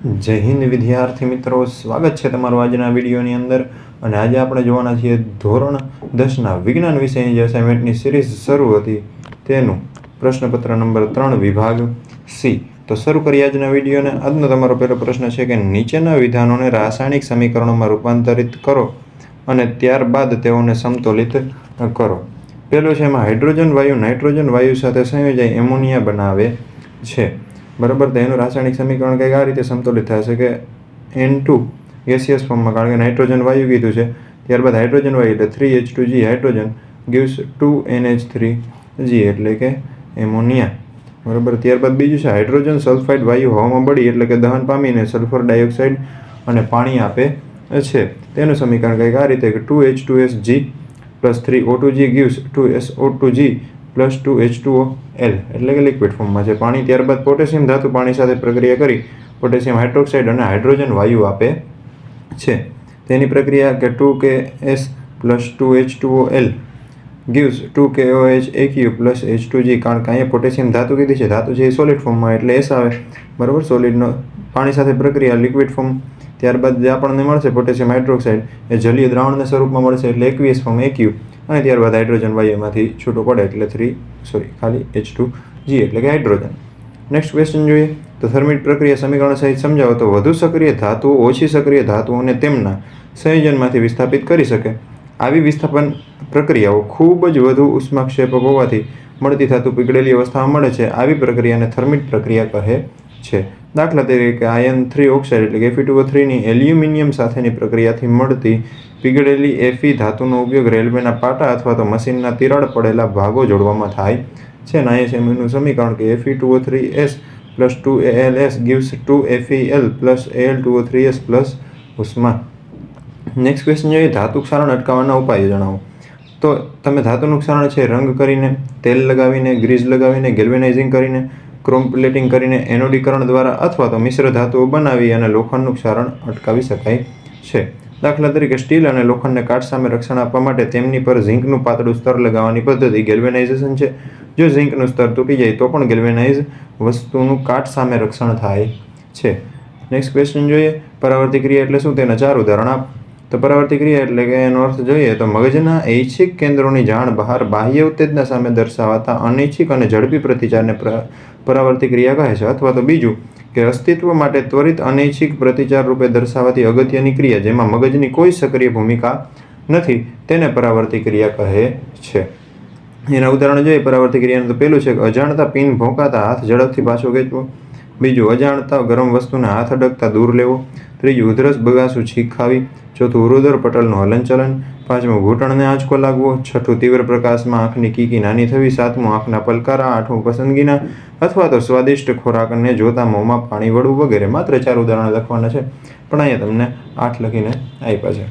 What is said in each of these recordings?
જય હિન્દ વિદ્યાર્થી મિત્રો, સ્વાગત છે તમારું આજના વિડીયોની અંદર. અને આજે આપણે જોવાના છીએ ધોરણ 10ના વિજ્ઞાન વિષયની જે અસાઇનમેન્ટની સિરીઝ શરૂ હતી તેનું પ્રશ્નપત્ર નંબર 3 વિભાગ સી. તો શરૂ કરીએ આજના વિડીયોને. આજનો તમારો પહેલો પ્રશ્ન છે કે નીચેના વિધાનોને રાસાયણિક સમીકરણોમાં રૂપાંતરિત કરો અને ત્યારબાદ તેઓને સમતોલિત કરો. પહેલું છે એમાં હાઇડ્રોજન વાયુ નાઇટ્રોજન વાયુ સાથે સંયોજાઈ એમોનિયા બનાવે છે. બરાબર. તો એનું રાસાયણિક સમીકરણ કંઈક આ રીતે સમતોલિત થશે કે N2 ગેસિયસ ફોર્મમાં, કારણ કે નાઇટ્રોજન વાયુ કીધું છે, ત્યારબાદ હાઇડ્રોજન વાયુ એટલે 3H2G હાઇડ્રોજન gives 2NH3G એટલે કે એમોનિયા. બરાબર. ત્યારબાદ બીજું છે હાઇડ્રોજન સલ્ફાઇડ વાયુ હવામાં બળી એટલે કે દહન પામીને સલ્ફર ડાયોક્સાઇડ અને પાણી આપે છે. તેનું સમીકરણ કંઈક આ રીતે કે 2H2SG + 3O2G gives 2SO2G + 2H2OL એટલે કે લિક્વિડ ફોર્મમાં છે પાણી. ત્યારબાદ પોટેશિયમ ધાતુ પાણી સાથે પ્રક્રિયા કરી પોટેશિયમ હાઇડ્રોક્સાઇડ અને હાઇડ્રોજન વાયુ આપે છે. તેની પ્રક્રિયા કે 2Ks + 2H2OL gives 2KOH AQ + H2G. કારણ કે અહીંયા પોટેશિયમ ધાતુ કીધી છે, ધાતુ છે એ સોલિડ ફોર્મમાં એટલે S આવે. બરાબર. સોલિડનો પાણી સાથે પ્રક્રિયા લિક્વિડ ફોર્મ. ત્યારબાદ જે આપણને મળશે પોટેશિયમ હાઇડ્રોક્સાઇડ એ જલીય દ્રાવણના સ્વરૂપમાં મળશે એટલે એક્વિયસ ફોર્મ AQ. અને ત્યારબાદ હાઇડ્રોજન વાયુમાંથી છૂટો પડે એટલે ખાલી H2G એટલે કે હાઇડ્રોજન. નેક્સ્ટ ક્વેશ્ચન જોઈએ તો થર્મિટ પ્રક્રિયા સમીકરણ સહિત સમજાવો તો વધુ સક્રિય ધાતુઓ ઓછી સક્રિય ધાતુઓને તેમના સંયોજનમાંથી વિસ્થાપિત કરી શકે. આવી વિસ્થાપન પ્રક્રિયાઓ ખૂબ જ વધુ ઉષ્માક્ષેપક હોવાથી મળતી ધાતુ પીગળેલી અવસ્થામાં મળે છે. આવી પ્રક્રિયાને થર્મિટ પ્રક્રિયા કહે છે. દાખલા તરીકે આયર્ન 3 ઓક્સાઇડ એટલે કે Fe2O3ની એલ્યુમિનિયમ સાથેની પ્રક્રિયાથી મળતી પીગળેલી Fe ધાતુનો ઉપયોગ રેલવેના પાટા અથવા તો મશીનના તિરાડ પડેલા ભાગો જોડવામાં થાય છે. અને અહીંયા છે એનું સમીકરણ કે Fe2O3s + 2AlS gives 2FeL + Al2O3s ઉષ્મા. નેક્સ્ટ ક્વેશ્ચન જોઈએ ધાતુ ક્ષારણ અટકાવવાના ઉપાયો જણાવો. તો તમે ધાતુનું ક્ષારણ છે રંગ કરીને, તેલ લગાવીને, ગ્રીઝ લગાવીને, ગેલ્વેનાઇઝિંગ કરીને, ક્રોમ પ્લેટિંગ કરીને, એનોડીકરણ દ્વારા અથવા તો મિશ્ર ધાતુઓ બનાવી અને લોખંડનું ક્ષારણ અટકાવી શકાય છે. દાખલા તરીકે સ્ટીલ અને લોખંડને કાટ સામે રક્ષણ આપવા માટે તેમની પર ઝીંકનું પાતળું સ્તર લગાવવાની પદ્ધતિ ગેલ્વેનાઇઝેશન છે. જો ઝીંકનું સ્તર તૂટી જાય તો પણ ગેલ્વેનાઇઝ વસ્તુનું કાટ સામે રક્ષણ થાય છે. નેક્સ્ટ ક્વેશ્ચન જોઈએ પરાવર્તિત ક્રિયા એટલે શું, તેના 4 ઉદાહરણ આપ. તો પરાવર્તિત ક્રિયા એટલે કે એનો અર્થ જોઈએ તો મગજના ઐચ્છિક કેન્દ્રોની જાણ બહાર બાહ્ય ઉત્તેજના સામે દર્શાવાતા અનૈચ્છિક અને ઝડપી પ્રતિચારને પરાવર્તિત ક્રિયા કહે છે. અથવા તો બીજું કે અસ્તિત્વ માટે ત્વરિત અનૈચ્છિક પ્રતિચાર રૂપે દર્શાવાતી અગત્યની ક્રિયા જેમાં મગજની કોઈ સક્રિય ભૂમિકા નથી તેને પરાવર્તિત ક્રિયા કહે છે. એના ઉદાહરણ જોઈએ પરાવર્તિત ક્રિયાનું. તો પહેલું છે કે અજાણતા પિન ભોંકાતા હાથ ઝડપથી પાછો ખેંચવો. બીજું અજાણતા ગરમ વસ્તુને હાથ અડકતા દૂર લેવો. ત્રીજું ઉધરસ બગાસું છીંક ખાવી. ચોથું ઉરોદર પટલનું હલનચલન. પાંચમું ઘૂંટણને આંચકો લાગવો. છઠ્ઠું તીવ્ર પ્રકાશમાં આંખની કીકી નાની થવી. સાતમું આંખના પલકારા. આઠમું પસંદગીના અથવા તો સ્વાદિષ્ટ ખોરાકને જોતા મોંમાં પાણી વળવું વગેરે. માત્ર 4 ઉદાહરણ લખવાના છે પણ અહીંયા તમને 8 લખીને આપ્યા છે.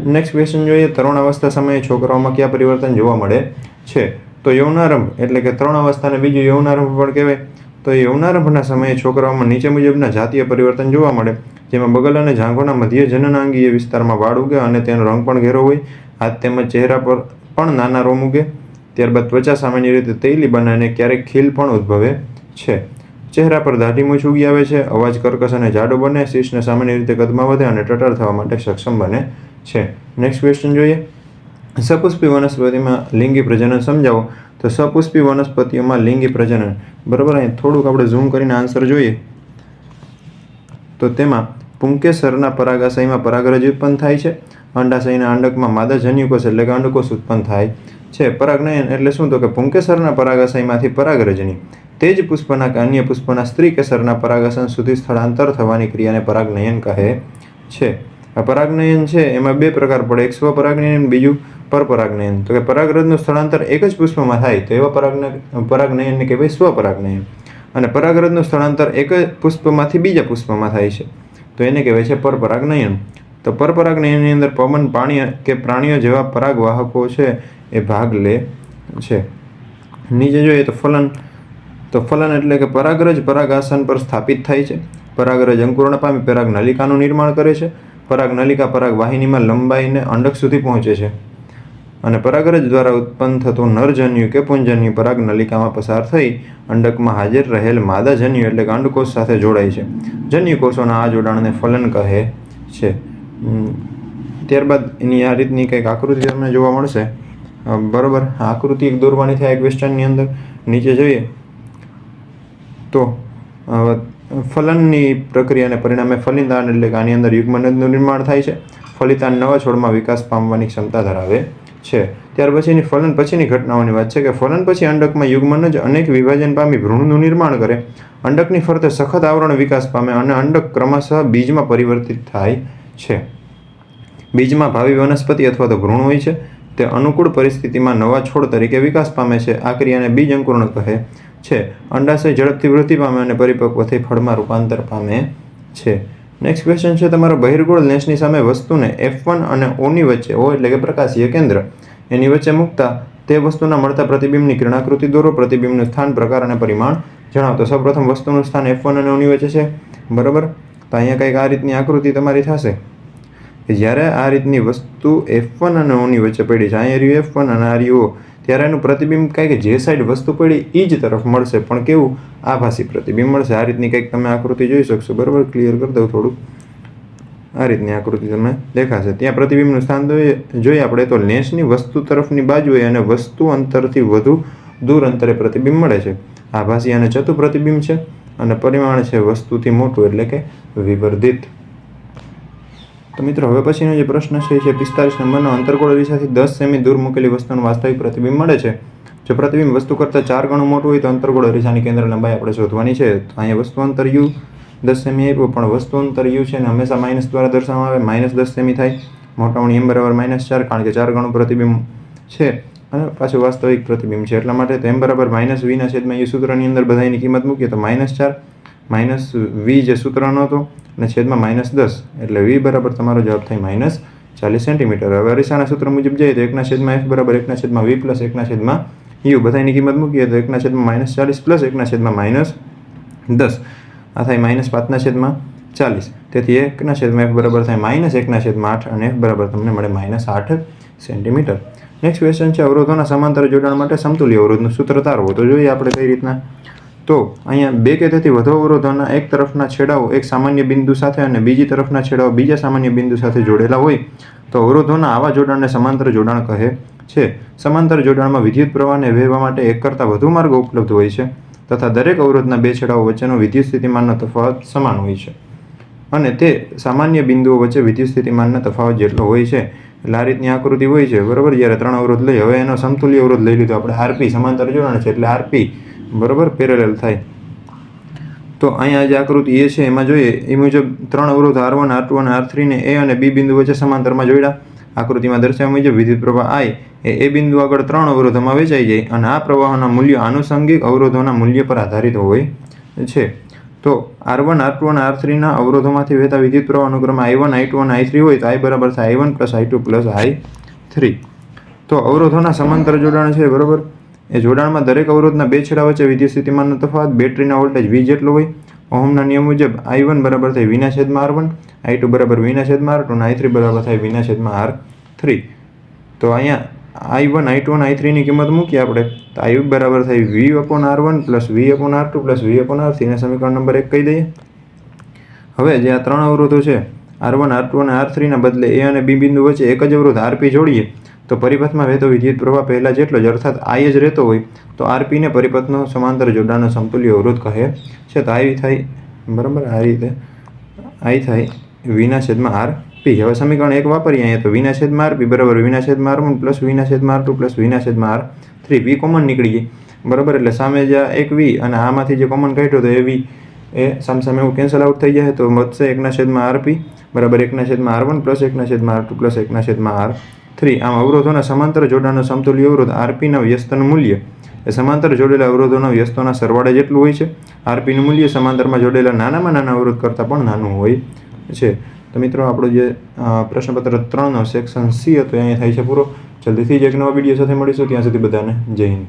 નેક્સ્ટ ક્વેશ્ચન જોઈએ તરુણ અવસ્થા સમયે છોકરાઓમાં કયા પરિવર્તન જોવા મળે છે. તો યૌનારંભ એટલે કે તરુણ અવસ્થાને બીજું યૌનારંભ પણ કહેવાય. તો યૌનારંભના સમયે છોકરાઓમાં નીચે મુજબના જાતીય પરિવર્તન જોવા મળે જેમાં બગલ અને જાંઘોના મધ્ય જનનાંગીય વિસ્તારમાં વાળ ઉગે અને તેનો રંગ પણ ઘેરો હોય. હાથ તેમજ ચહેરા પર પણ નાના રોમ ઉગે. ત્યારબાદ ત્વચા સામાન્ય રીતે તૈલી બને અને ક્યારેક ખીલ પણ ઉદ્ભવે છે. ચહેરા પર દાઢી મૂછ ઉગી આવે છે. અવાજ કર્કશ અને જાડો બને. શીશને સામાન્ય રીતે કદમાં વધે અને ટટર થવા માટે સક્ષમ બને છે. નેક્સ્ટ ક્વેશ્ચન જોઈએ સપુષ્પી વનસ્પતિમાં લિંગી પ્રજનન સમજાવો. તો સપુષ્પી વનસ્પતિઓમાં લિંગી પ્રજનન. બરાબર. અહીં થોડુંક આપણે ઝૂમ કરીને આન્સર જોઈએ તો તેમાં પુંકેસરના પરાગાશયમાં પરાગરજ ઉત્પન્ન થાય છે. અંડાશયના અંડકમાં માદા જન્યુકોષ એટલે કે અંડકોષ ઉત્પન્ન થાય છે. પરાગનયન એટલે શું તો કે પુંકેસરના પરાગાશયમાંથી પરાગરજની તે જ પુષ્પના કે અન્ય પુષ્પના સ્ત્રી કેસરના પરાગાશય સુધી સ્થળાંતર થવાની ક્રિયાને પરાગનયન કહે છે. આ પરાગનયન છે એમાં 2 પ્રકાર પડે, એક સ્વપરાગનયન, બીજું પરપરાગનયન. તો કે પરાગરજનું સ્થળાંતર એક જ પુષ્પમાં થાય તો એવા પરાગનયનને કહેવાય સ્વપરાગનયન. અને પરાગરજનું સ્થળાંતર એક જ પુષ્પમાંથી બીજા પુષ્પમાં થાય છે તો એને કહેવાય છે પરપરાગનયન. તો પરપરાગનયનની અંદર પવન, પાણી કે પ્રાણીઓ જેવા પરાગવાહકો છે એ ભાગ લે છે. નીચે જોઈએ તો ફલન. તો ફલન એટલે કે પરાગરજ પરાગાસન પર સ્થાપિત થાય છે. પરાગરજ અંકુરણ પામી પરાગ નલિકાનું નિર્માણ કરે છે. પરાગ નલિકા પરાગ વાહિનીમાં લંબાઈને અંડક સુધી પહોંચે છે. અને પરાગરજ દ્વારા ઉત્પન્ન થતું નરજન્યુ કે પુંજન્યુ પરાગ નલિકામાં પસાર થઈ અંડકમાં હાજર રહેલ માદાજન્યુ એટલે કે અંડકોષ સાથે જોડાય છે. જન્યુકોષોના આ જોડાણને ફલન કહે છે. ત્યારબાદ એની આ રીતની કંઈક આકૃતિ તમને જોવા મળશે. બરાબર, આકૃતિ એક દોરવાની થાય ક્વેશ્ચનની અંદર. નીચે જોઈએ તો ફલનની પ્રક્રિયાને પરિણામે ફલિતાંડ એટલે કે આની અંદર યુગ્મનજનું નિર્માણ થાય છે. ફલિતાંડ નવા છોડમાં વિકાસ પામવાની ક્ષમતા ધરાવે છે. ત્યાર પછીની ફલન પછીની ઘટનાઓની વાત છે કે ફલન પછી અંડકમાં યુગ્મનજ અનેક વિભાજન પામી ભ્રૂણનું નિર્માણ કરે. અંડકની ફરતે સખત આવરણ વિકાસ પામે અને અંડક ક્રમશઃ બીજમાં પરિવર્તિત થાય છે. બીજમાં ભાવિ વનસ્પતિ અથવા તો ભ્રૂણ હોય છે. તે અનુકૂળ પરિસ્થિતિમાં નવા છોડ તરીકે વિકાસ પામે છે. આ ક્રિયાને બીજ અંકુરણ કહે છે. અંડાશય ઝડપથી વૃદ્ધિ પામે અને પરિપક્વ થઈ ફળમાં રૂપાંતર પામે છે. નેક્સ્ટ ક્વેશ્ચન છે તમારો બહિર્ગોળ લેન્સની સામે વસ્તુને F1 અને Oની વચ્ચે, O એટલે કે પ્રકાશીય કેન્દ્ર, એની વચ્ચે મૂકતા તે વસ્તુના મળતા પ્રતિબિંબની કિરણાકૃતિ દોરો. પ્રતિબિંબનું સ્થાન, પ્રકાર અને પરિમાણ જણાવો. તો સૌપ્રથમ વસ્તુનું સ્થાન F1 અને Oની વચ્ચે છે. બરાબર, તો અહીંયા કંઈક આ રીતની આકૃતિ તમારી થશે કે જ્યારે આ રીતની વસ્તુ F1 અને Oની વચ્ચે પડી છે, અહીંયા રહ્યું F1 અને આ રહ્યું O, ત્યારે એનું પ્રતિબિંબ કંઈક જે સાઈડ વસ્તુ પડી એ જ તરફ મળશે, પણ કેવું આભાસી પ્રતિબિંબ મળશે. આ રીતની કંઈક તમે આકૃતિ જોઈ શકશો. બરાબર, ક્લિયર કરી દઉં થોડું. આ રીતની આકૃતિ તમને દેખાશે. ત્યાં પ્રતિબિંબનું સ્થાન જોઈએ આપણે તો લેન્સની વસ્તુ તરફની બાજુએ અને વસ્તુ અંતરથી વધુ દૂર અંતરે પ્રતિબિંબ મળે છે. આભાસી અને ચતુ પ્રતિબિંબ છે અને પરિમાણ છે વસ્તુથી મોટું એટલે કે વિવર્ધિત. તો મિત્રો હવે પછીનો જે પ્રશ્ન છે એ છે 45 નંબરનો. અંતર્ગોળ અરીસાથી 10 સેમી દૂર મૂકેલી વસ્તુનું વાસ્તવિક પ્રતિબિંબ મળે છે. જો પ્રતિબિંબ વસ્તુ કરતાં 4 ગણું મોટું હોય તો અંતર્ગોળ અરીસાની કેન્દ્ર લંબાઈ આપણે શોધવાની છે. તો અહીંયા વસ્તુ અંતર u 10 સેમી આપ્યું, પણ વસ્તુ અંતર u છે ને હંમેશા માઇનસ દ્વારા દર્શાવવામાં આવે. -10 સેમી થાય. મોટાવણી m બરાબર -4, કારણ કે 4 ગણું પ્રતિબિંબ છે અને પાછું વાસ્તવિક પ્રતિબિંબ છે એટલા માટે. તો m બરાબર -v/u સૂત્રની અંદર બધાની કિંમત મૂકીએ તો -4 -v જે સૂત્રનો હતો અને છેદમાં -10 એટલે v બરાબર તમારો જવાબ થાય -40 સેન્ટીમીટર. હવે અરીસાના સૂત્ર મુજબ જઈએ તો 1/f બરાબર 1/v પ્લસ 1/u બધાની કિંમત મૂકીએ તો 1/40 પ્લસ 1/10 આ થાય -5/40. તેથી 1/f બરાબર થાય -1/8 અને f બરાબર તમને મળે -8 સેન્ટીમીટર. નેક્સ્ટ ક્વેશ્ચન છે અવરોધોના સમાંતર જોડાણ માટે સમતુલ્ય અવરોધનું સૂત્ર તારવો. તો જોઈએ આપણે કઈ રીતના. તો અહીંયા બે કે તેથી વધુ અવરોધોના એક તરફના છેડાઓ એક સામાન્ય બિંદુ સાથે અને બીજી તરફના છેડાઓ બીજા સામાન્ય બિંદુ સાથે જોડેલા હોય તો અવરોધોના આવા જોડાણને સમાંતર જોડાણ કહે છે. સમાંતર જોડાણમાં વિદ્યુત પ્રવાહને વહેવા માટે એક કરતાં વધુ માર્ગો ઉપલબ્ધ હોય છે તથા દરેક અવરોધના બે છેડાઓ વચ્ચેનો વિદ્યુત સ્થિતિમાનનો તફાવત સમાન હોય છે અને તે સામાન્ય બિંદુઓ વચ્ચે વિદ્યુત સ્થિતિમાનના તફાવત જેટલો હોય છે. એટલે આ રીતની આકૃતિ હોય છે. બરાબર, જ્યારે 3 અવરોધ લઈ, હવે એનો સમતુલ્ય અવરોધ લઈ લીધો આપણે RP, સમાંતર જોડાણ છે એટલે RP બરાબર પેરેલલ થાય. તો અહીંયા જે આકૃતિ એ છે એમાં જોઈએ એ મુજબ 3 અવરોધ R1, R2 અને R3 ને A અને B બિંદુ વચ્ચે સમાંતરમાં જોડ્યા. આકૃતિમાં દર્શાવ્યા મુજબ વિદ્યુત પ્રવાહ I એ બિંદુ આગળ 3 અવરોધોમાં વેચાઈ જાય અને આ પ્રવાહોના મૂલ્યો આનુષંગિક અવરોધોના મૂલ્ય પર આધારિત હોય છે. તો R1, R2 અને R3 ના અવરોધોમાંથી વહેતા વિદ્યુત પ્રવાહ અનુક્રમે I1, I2 અને I3 હોય તો I બરાબર થાય I1 + I2 + I3. તો અવરોધોના સમાંતર જોડાણ છે. બરાબર, એ જોડાણમાં દરેક અવરોધના બે છેડા વચ્ચે વિદ્યુત સ્થિતિમાનનો તફાવત બેટરીના વોલ્ટેજ V જેટલો હોય. ઓહમના નિયમ મુજબ I1 બરાબર થાય V/R1, I2 બરાબર V/R2 અને I3 બરાબર થાય V/R3. તો અહીંયા I1, I2 અને I3 ની કિંમત મૂકીએ આપણે તો I બરાબર થાય V/R1 + V/R2 + V/R3 ને સમીકરણ નંબર 1 કહી દઈએ. હવે જે આ 3 અવરોધો છે R1, R2 અને R3 ના બદલે A અને B બિંદુ વચ્ચે એક જ અવરોધ RP જોડીએ તો પરિપથમાં વહેતો વિદ્યુત પ્રવાહ પહેલા જેટલો જ અર્થાત I જ રહેતો હોય તો RP ને પરિપથનો સમાંતર જોડાણનો સમતુલ્ય અવરોધ કહે છે. તો I થાય બરાબર આ રીતે I થાય V/RP. હવે સમીકરણ 1 વાપરીએ અહીંયા તો V/RP બરાબર V/R1 + V/R2 + V/R3. V common નીકળી ગઈ. બરાબર, એટલે સામે જે એક V અને આમાંથી જે કોમન કાઢ્યો તો એ V એ સામસામે એવું કેન્સલ આઉટ થઈ જાય તો વધશે 1/RP બરાબર 1/R1 + 1/R2 + 1/R3. આમ અવરોધોના સમાંતર જોડાણનો સમતુલ્ય અવરોધ RPના વ્યસ્તનું મૂલ્ય એ સમાંતર જોડેલા અવરોધોના વ્યસ્તોના સરવાળે જેટલું હોય છે. RPનું મૂલ્ય સમાંતરમાં જોડેલા નાનામાં નાના અવરોધ કરતાં પણ નાનું હોય છે. તો મિત્રો આપણો જે પ્રશ્નપત્ર 3નો સેક્શન C હતો અહીંયા થાય છે પૂરો. જલ્દીથી જ એક નવા વિડીયો સાથે મળીશું. ત્યાં સુધી બધાને જય હિન્દ.